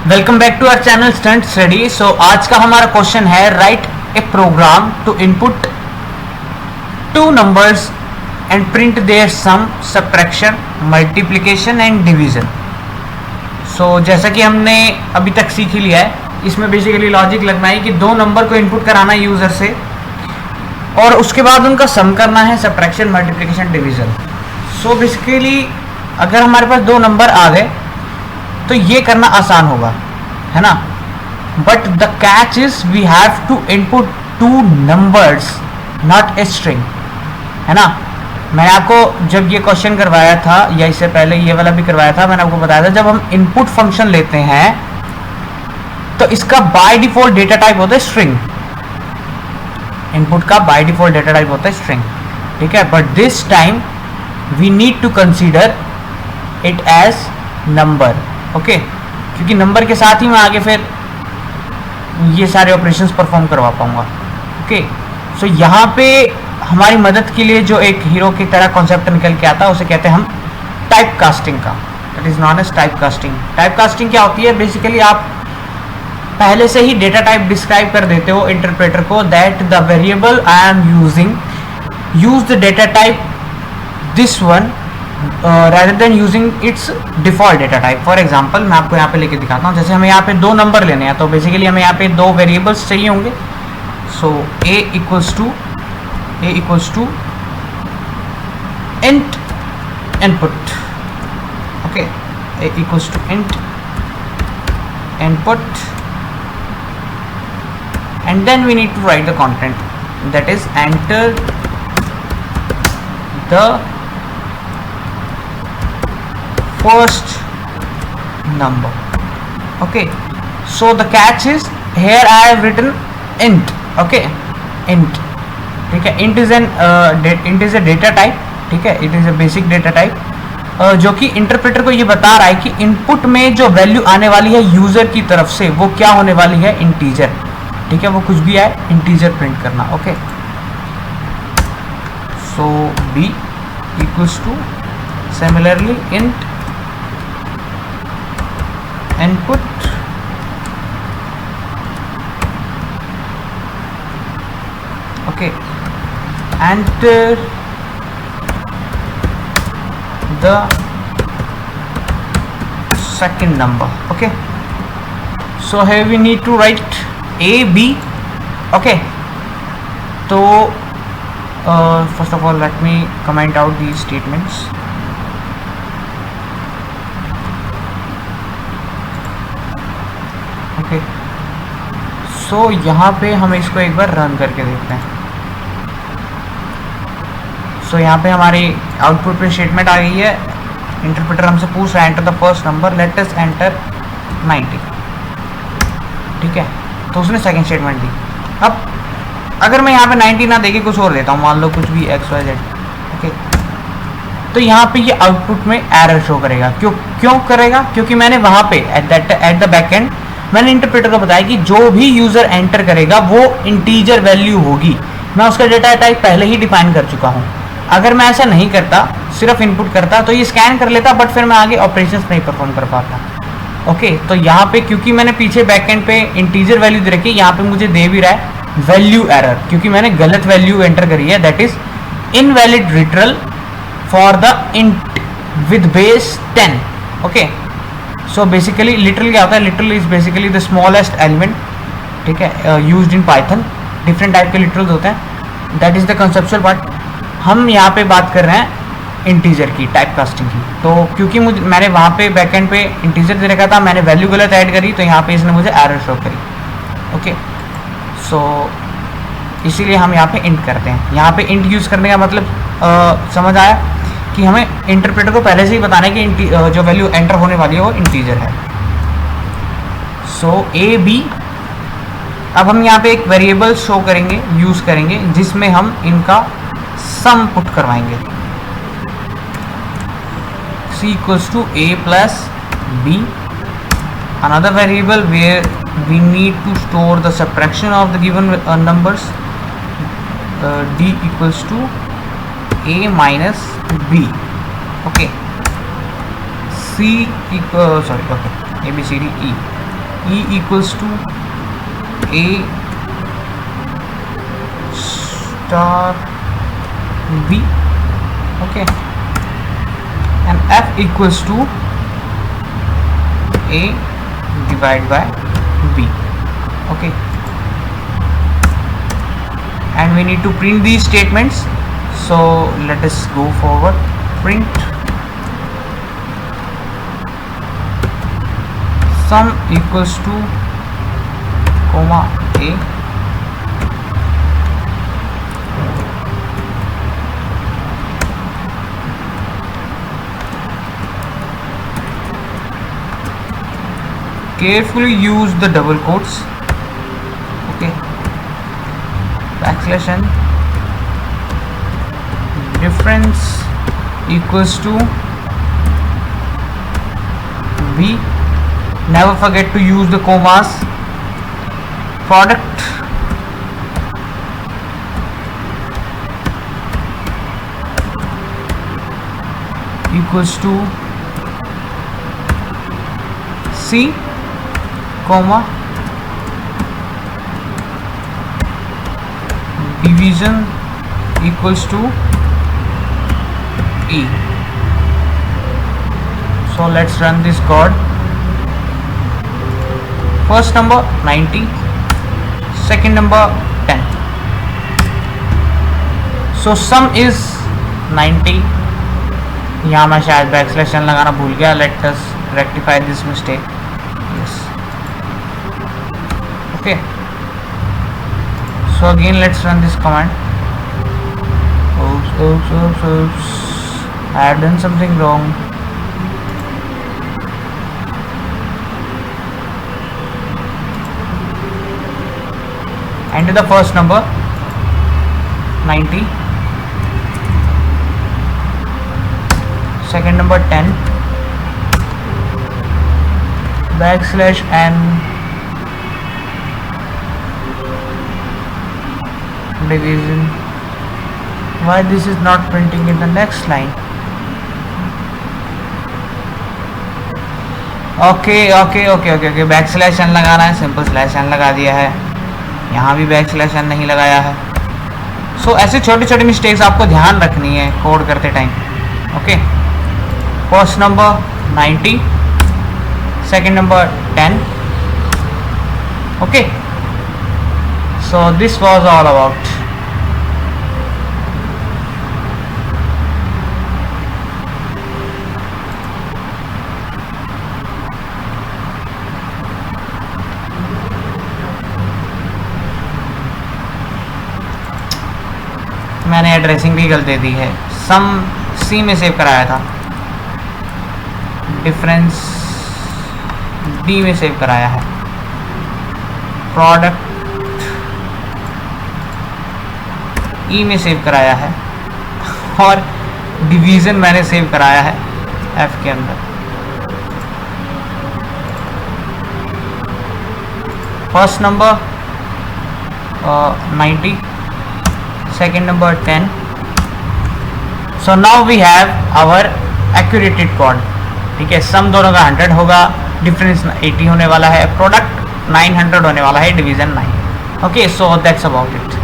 Welcome back to our channel stunt study. So आज का हमारा क्वेश्चन है write a program to input two numbers and print their sum, subtraction, multiplication and division. So जैसा कि हमने अभी तक सीख ही लिया है, इसमें बेसिकली लॉजिक लगना है कि दो नंबर को इनपुट कराना है यूज़र से और उसके बाद उनका सम करना है, subtraction, multiplication, division. So basically अगर हमारे पास दो नंबर आ गए तो ये करना आसान होगा, है ना। But the catch is we have to input two numbers, not a string, है ना। मैंने आपको जब ये क्वेश्चन करवाया था या इससे पहले ये वाला भी करवाया था, मैंने आपको बताया था जब हम इनपुट फंक्शन लेते हैं तो इसका बाय डिफॉल्ट डेटा टाइप होता है स्ट्रिंग। इनपुट का बाय डिफॉल्ट डेटा टाइप होता है स्ट्रिंग, ठीक है। But this time we need to consider it as number, okay, क्योंकि नंबर के साथ ही मैं आगे फिर ये सारे ऑपरेशंस परफॉर्म करवा पाऊंगा, ओके। सो यहाँ पे हमारी मदद के लिए जो एक हीरो की तरह कॉन्सेप्ट निकल के आता है उसे कहते हैं हम टाइप कास्टिंग का, that is known as type casting. Type casting क्या होती है? बेसिकली आप पहले से ही डेटा टाइप डिस्क्राइब कर देते हो इंटरप्रेटर को, that the variable I am using use the data type this one rather than using its default data type। For example मैं आपको यहाँ पे लेके दिखाता हूँ। जैसे हमें यहाँ पे दो नंबर लेने हैं तो बेसिकली हमें यहाँ पे दो वेरिएबल्स चाहिए होंगे। So a equals to int input, okay, a equals to int input and then we need to write the content, that is enter the first number, okay। So the catch is here I have written int, okay, int, ठीक है। int is a data type, ठीक है, it is a basic data type जो कि interpreter को ये बता रहा है कि इनपुट में जो वैल्यू आने वाली है यूजर की तरफ से वो क्या होने वाली है, इंटीजर, ठीक है। वो कुछ भी आए इंटीजर प्रिंट करना, okay. So b equals to similarly int input okay, enter the second number, okay। So here we need to write a b, okay। So first of all let me comment out these statements। सो यहाँ पे हम इसको एक बार run करके देखते हैं। सो यहाँ पे हमारी आउटपुट पे स्टेटमेंट आ गई है। इंटरप्रेटर हमसे पूछ रहा है enter the first number, let us enter 90, ठीक है। तो उसने सेकंड स्टेटमेंट दी। अब अगर मैं यहाँ पे 90 ना देके कुछ और देता हूँ, मान लो कुछ भी XYZ, ओके, तो यहाँ पे ये आउटपुट में एरर शो करेगा। क्यों करेगा? क्योंकि मैंने वहाँ पे एट द बैक एंड मैंने इंटरप्रेटर को बताया कि जो भी यूजर एंटर करेगा वो इंटीजर वैल्यू होगी। मैं उसका डेटा टाइप पहले ही डिफाइन कर चुका हूँ। अगर मैं ऐसा नहीं करता, सिर्फ इनपुट करता, तो ये स्कैन कर लेता, बट फिर मैं आगे ऑपरेशंस नहीं परफॉर्म कर पाता, ओके। तो यहाँ पे क्योंकि मैंने पीछे बैकएंड पे इंटीजर वैल्यू दे रखी है, यहाँ पे मुझे दे भी रहा है वैल्यू एरर, क्योंकि मैंने गलत वैल्यू एंटर करी है, that is invalid literal for the int with base 10, okay. So basically literal क्या होता है? Literal is basically the smallest element, ठीक है, used in Python. Different type के लिटरल्स होते हैं, that is the conceptual part. हम यहाँ पे बात कर रहे हैं इंटीजर की, टाइप कास्टिंग की। तो क्योंकि मैंने वहाँ पे बैकएंड पे इंटीजर दे रखा था, मैंने वैल्यू गलत ऐड करी, तो यहाँ पे इसने मुझे एरर शो करी, ओके। सो इसीलिए हम यहाँ पे इंट करते हैं। यहाँ पे इंट यूज़ करने का मतलब समझ आया कि हमें इंटरप्रेटर को पहले से ही बताना है कि जो वैल्यू एंटर होने वाली है वो इंटीजर है। सो ए बी, अब हम यहाँ पे एक वेरिएबल शो करेंगे, यूज़ करेंगे, जिसमें हम इनका सम पुट करवाएंगे। c equals to a plus b, another variable where we need to store the subtraction of the given numbers, d equals to a minus b, okay। c equals, sorry, okay, a b c d e, E equals to A star B, okay, and F equals to A divided by B, okay, and we need to print these statements. So let us go forward. Print sum equals to comma A carefully use the double quotes, okay, backslash n difference equals to B. Never forget to use the commas. Product equals to C, comma, division equals to E. So let's run this code. First number 90, second number 10. So sum is 90. यहाँ मैं शायद backslash n लगाना भूल गया. Let us rectify this mistake. Yes. Okay. So again let's run this command. Oops. I have done something wrong. Enter the first number 90, second number 10, backslash n division. Why this is not printing in the next line? Okay, backslash n लगाना है, simple slash n लगा दिया है. यहाँ भी backslash n नहीं लगाया है. सो ऐसे छोटे छोटे मिस्टेक्स आपको ध्यान रखनी है कोड करते time. Okay, first number 90, second number 10. Okay, so this was all about. मैंने एड्रेसिंग भी गलती दी है. सम सी में सेव कराया था, डिफरेंस डी में सेव कराया है, प्रोडक्ट ई में सेव कराया है, और डिवीज़न मैंने सेव कराया है एफ के अंदर. First number 90, second number 10. So now we have our accurate code. ठीक है, सम दोनों का 100 होगा, डिफरेंस 80 होने वाला है, प्रोडक्ट 900 होने वाला है, division 9. Okay, so that's about it.